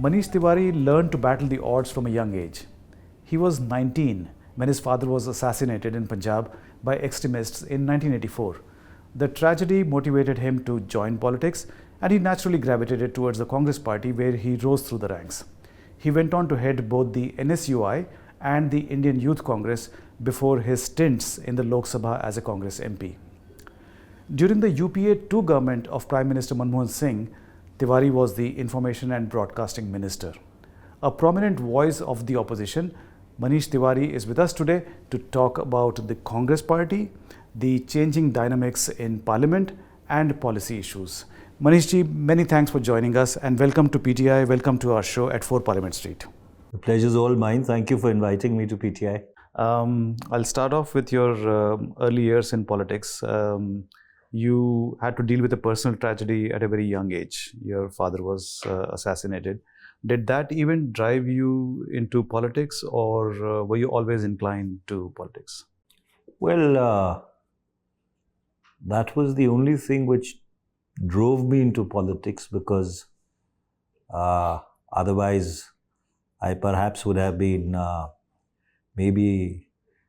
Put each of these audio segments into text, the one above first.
Manish Tewari learned to battle the odds from a young age. He was 19 when his father was assassinated in Punjab by extremists in 1984. The tragedy motivated him to join politics, and he naturally gravitated towards the Congress party, where he rose through the ranks. He went on to head both the NSUI and the Indian Youth Congress before his stints in the Lok Sabha as a Congress MP. During the UPA 2 government of Prime Minister Manmohan Singh, Tewari was the Information and Broadcasting Minister. A prominent voice of the opposition, Manish Tewari is with us today to talk about the Congress party, the changing dynamics in Parliament and policy issues. Manish ji, many thanks for joining us and welcome to PTI, welcome to our show at 4 Parliament Street. The pleasure is all mine. Thank you for inviting me to PTI. I'll start off with your early years in politics. You had to deal with a personal tragedy at a very young age. Your father was assassinated. Did that even drive you into politics, or were you always inclined to politics? Well, that was the only thing which drove me into politics, because otherwise I perhaps would have been maybe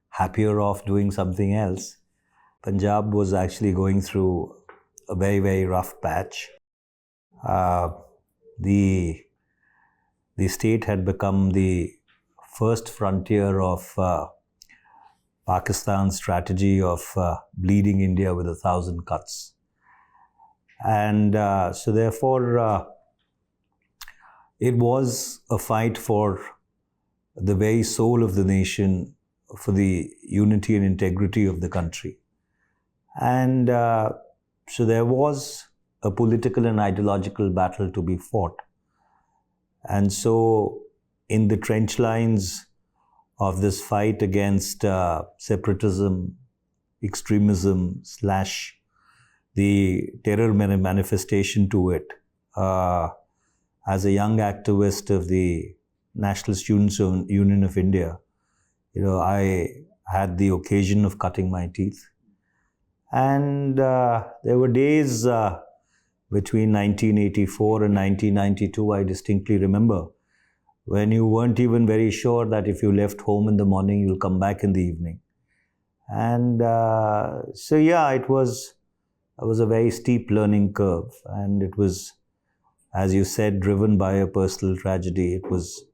happier off doing something else. Punjab was actually going through a very, very rough patch. The state had become the first frontier of Pakistan's strategy of bleeding India with 1,000 cuts. And so therefore, it was a fight for the very soul of the nation, for the unity and integrity of the country. And so there was a political and ideological battle to be fought. And so in the trench lines of this fight against separatism, extremism, / the terror manifestation to it, as a young activist of the National Students' Union of India, I had the occasion of cutting my teeth. And there were days between 1984 and 1992, I distinctly remember, when you weren't even very sure that if you left home in the morning, you'll come back in the evening. And so yeah, it was a very steep learning curve. And it was, as you said, driven by a personal tragedy. It was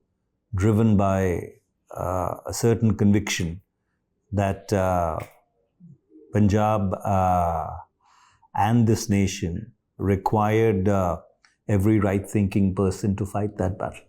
driven by a certain conviction that Punjab and this nation required every right-thinking person to fight that battle.